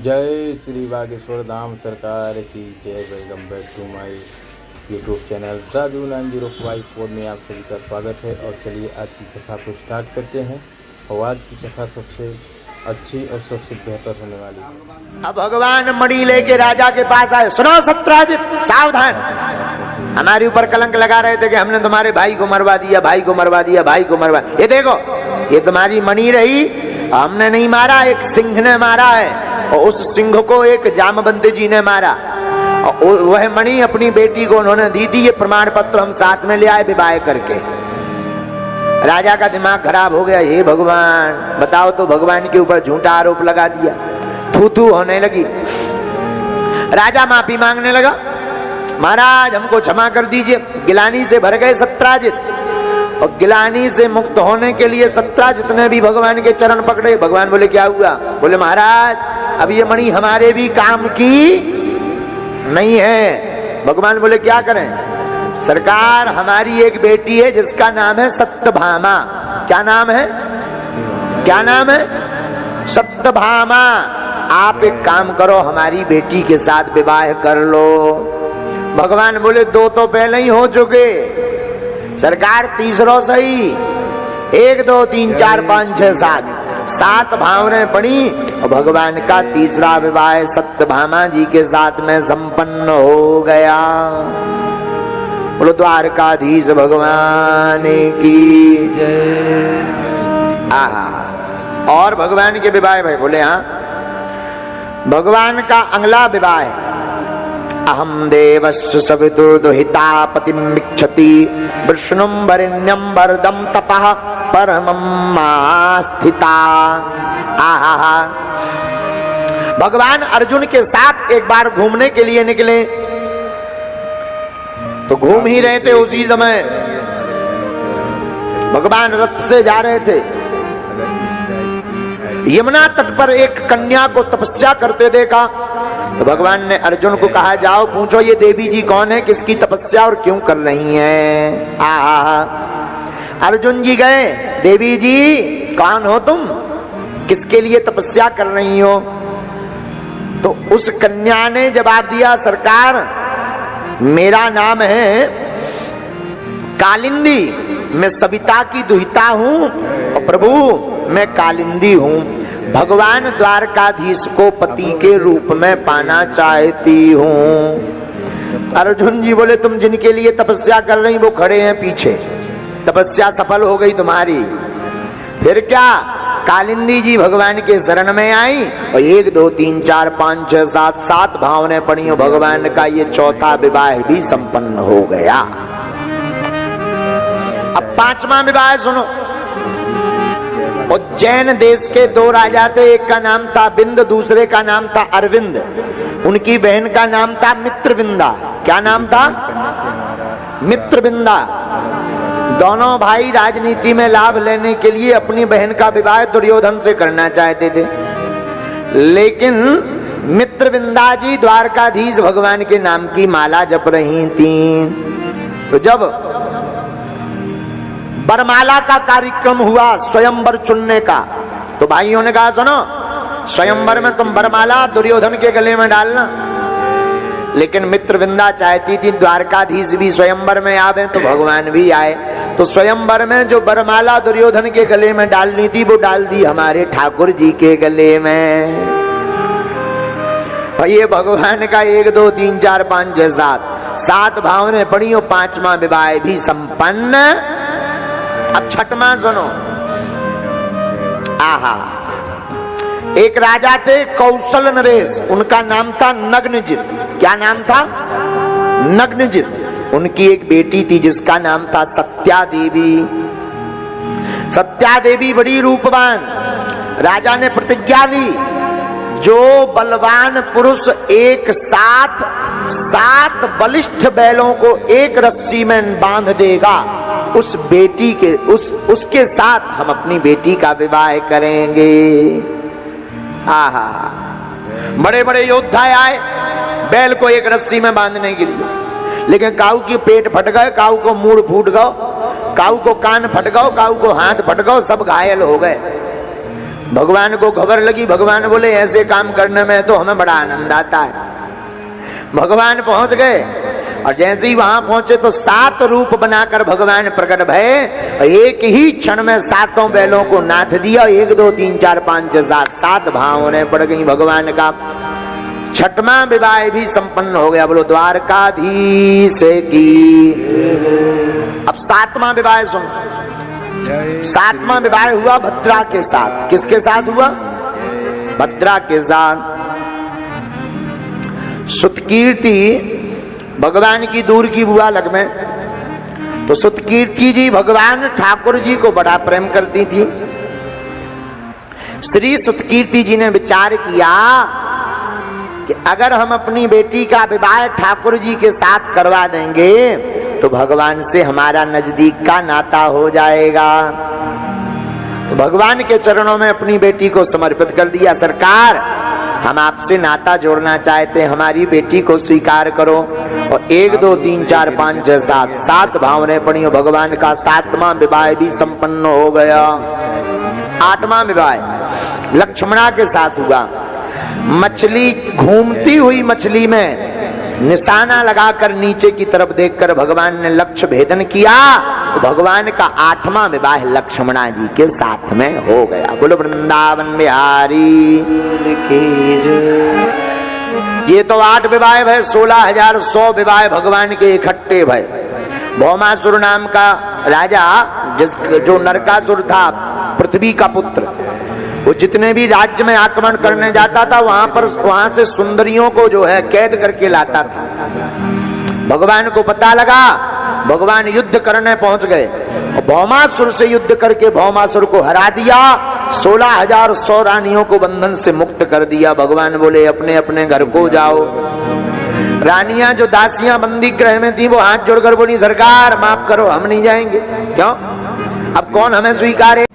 जय श्री बागेश्वर धाम सरकार की जय। Welcome back to my YouTube channel Raju 9054 में आप सभी का स्वागत है। और चलिए आज की कथा को स्टार्ट करते हैं। और आज की कथा सबसे अच्छी और सबसे बेहतर होने वाली है। अब भगवान मणि लेके राजा के पास आए। सुनो सत्राजित, सावधान, हमारे ऊपर कलंक लगा रहे थे कि हमने तुम्हारे भाई को मरवा दिया, भाई को मरवा दिया, भाई को मरवा। ये देखो, ये तुम्हारी मणि रही, हमने नहीं मारा, एक सिंह ने मारा है। और उस सिंह को एक जामवंत जी ने मारा। और वह मणि अपनी बेटी को उन्होंने दी थी। ये प्रमाण पत्र हम साथ में ले आए विवाह करके। राजा का दिमाग खराब हो गया। हे भगवान, बताओ तो, भगवान के ऊपर झूठा आरोप लगा दिया। थू थू होने लगी। राजा माफी मांगने लगा, महाराज हमको क्षमा कर दीजिए। गिलानी से भर गए सत्राजित। और गिलानी से मुक्त होने के लिए सत्राजित ने भी भगवान के चरण पकड़े। भगवान बोले क्या हुआ? बोले महाराज अब ये मणि हमारे भी काम की नहीं है। भगवान बोले क्या करें? सरकार, हमारी एक बेटी है जिसका नाम है सत्यभामा। क्या नाम है? क्या नाम है? सत्यभामा। आप एक काम करो, हमारी बेटी के साथ विवाह कर लो। भगवान बोले दो तो पहले ही हो चुके, सरकार तीसरो सही। 1 2 3 4 5 6 7 भावनें पड़ी। और भगवान का तीसरा विवाह सत्यभामा जी के साथ में संपन्न हो गया। बोलो द्वारकाधीश भगवान की जय। आहा। और भगवान के विवाह भाई बोले हाँ, भगवान का अगला विवाह है। अहम देवस्य सवितुर्दुहिता पतिमिच्छति विष्णुं वरेण्यं वरदं तपः परमं मास्थिता। आहा। भगवान अर्जुन के साथ एक बार घूमने के लिए निकले। तो घूम ही रहे थे, उसी समय भगवान रथ से जा रहे थे। यमुना तट पर एक कन्या को तपस्या करते देखा। तो भगवान ने अर्जुन को कहा, जाओ पूछो ये देवी जी कौन है, किसकी तपस्या और क्यों कर रही हैं। आहा। अर्जुन जी गए, देवी जी कौन हो तुम, किसके लिए तपस्या कर रही हो? तो उस कन्या ने जवाब दिया, सरकार मेरा नाम है कालिंदी, मैं सविता की दुहिता हूं। और प्रभु मैं कालिंदी हूं। भगवान द्वारकाधीश को पति के रूप में पाना चाहती हूं। अर्जुन जी बोले तुम जिनके लिए तपस्या कर रही वो खड़े हैं पीछे, तपस्या सफल हो गई तुम्हारी। फिर क्या? कालिंदी जी भगवान के शरण में आई और 1 2 3 4 5 6 7 भावनें पड़ी। और भगवान का ये चौथा विवाह भी संपन्न हो गया। अब 5वां विवाह सुनो। उज्जैन देश के 2 राजा थे, एक का नाम था बिंद, दूसरे का नाम था अरविंद। उनकी बहन का नाम था मित्रविंदा। क्या नाम था? मित्रविंदा। दोनों भाई राजनीति में लाभ लेने के लिए अपनी बहन का विवाह दुर्योधन से करना चाहते थे। लेकिन मित्रविंदा जी द्वारकाधीश भगवान के नाम की माला जप रही थी। तो जब बरमाला का कार्यक्रम हुआ, स्वयंवर चुनने का, तो भाइयों ने कहा सुनो, स्वयंवर में तुम बरमाला दुर्योधन के गले में डालना। लेकिन मित्रविंदा चाहती थी द्वारकाधीश भी स्वयंवर में आवे, तो भगवान भी आए। तो स्वयंवर में जो बरमाला दुर्योधन के गले में डालनी थी वो डाल दी हमारे ठाकुर जी के गले में। और ये भगवान का 1 2 3 4 5 6 7 भावनें पड़ी। और 5वां विवाह भी संपन्न। अब 6वां सुनो। आहा। एक राजा थे कौशल नरेश, उनका नाम था नग्नजित। क्या नाम था? नग्नजित। उनकी एक बेटी थी जिसका नाम था सत्या देवी। सत्या देवी बड़ी रूपवान। राजा ने प्रतिज्ञा ली, जो बलवान पुरुष एक साथ 7 बलिष्ठ बैलों को एक रस्सी में बांध देगा, उस बेटी के उसके साथ हम अपनी बेटी का विवाह करेंगे। आहा। बड़े बड़े योद्धा आए बैल को एक रस्सी में बांधने के लिए। लेकिन काऊ की पेट फट गए, काऊ को मूड़ फूट गए, काऊ को कान फट गए, काऊ को हाथ फट गए, सब घायल हो गए। भगवान को खबर लगी, भगवान बोले ऐसे काम करने में तो हमें बड़ा आनंद आता है। भगवान पहुंच गए और जैसे ही वहां पहुंचे तो 7 रूप बनाकर भगवान प्रकट भये। एक ही क्षण में 7 बैलों को नाथ दिया। 1 2 3 4 5 6 7 भावने पड़ गई भगवान का। 6वां विवाह भी संपन्न हो गया। बोलो द्वारकाधीश की। अब 7वां विवाह सुन। 7वां विवाह हुआ भद्रा के साथ। किसके साथ हुआ? भद्रा के साथ। सुतकीर्ति भगवान की दूर की बुआ लग में, तो सुतकीर्ति जी भगवान ठाकुर जी को बड़ा प्रेम करती थी। श्री सुतकीर्ति जी ने विचार किया कि अगर हम अपनी बेटी का विवाह ठाकुर जी के साथ करवा देंगे तो भगवान से हमारा नजदीक का नाता हो जाएगा। तो भगवान के चरणों में अपनी बेटी को समर्पित कर दिया। सरकार, हम आपसे नाता जोड़ना चाहते हैं, हमारी बेटी को स्वीकार करो। और 1 2 3 4 5 6 7 भावने पड़ी। भगवान का 7वां विवाह भी संपन्न हो गया। 8वां विवाह लक्ष्मणा के साथ हुआ। मछली घूमती हुई मछली में निशाना लगाकर नीचे की तरफ देखकर भगवान ने लक्ष्य भेदन किया। तो भगवान का 8वां विवाह लक्ष्मणा जी के साथ में हो गया। बोलो वृंदावन बिहारी की जय। ये तो 8 विवाह भय। 16,100 विवाह भगवान के इकट्ठे भय। भौमासुर नाम का राजा, जो नरकासुर था, पृथ्वी का पुत्र, वो जितने भी राज्य में आक्रमण करने जाता था वहां से सुंदरियों को जो है कैद करके लाता था। भगवान को पता लगा, भगवान युद्ध करने पहुंच गए और भौमासुर से युद्ध करके भौमासुर को हरा दिया। 16,100 रानियों को बंधन से मुक्त कर दिया। भगवान बोले अपने अपने घर को जाओ। रानियां जो दासियां बंदी गृह में थी वो हाथ जोड़कर बोली सरकार माफ करो, हम नहीं जाएंगे। क्यों? अब कौन हमें स्वीकारे?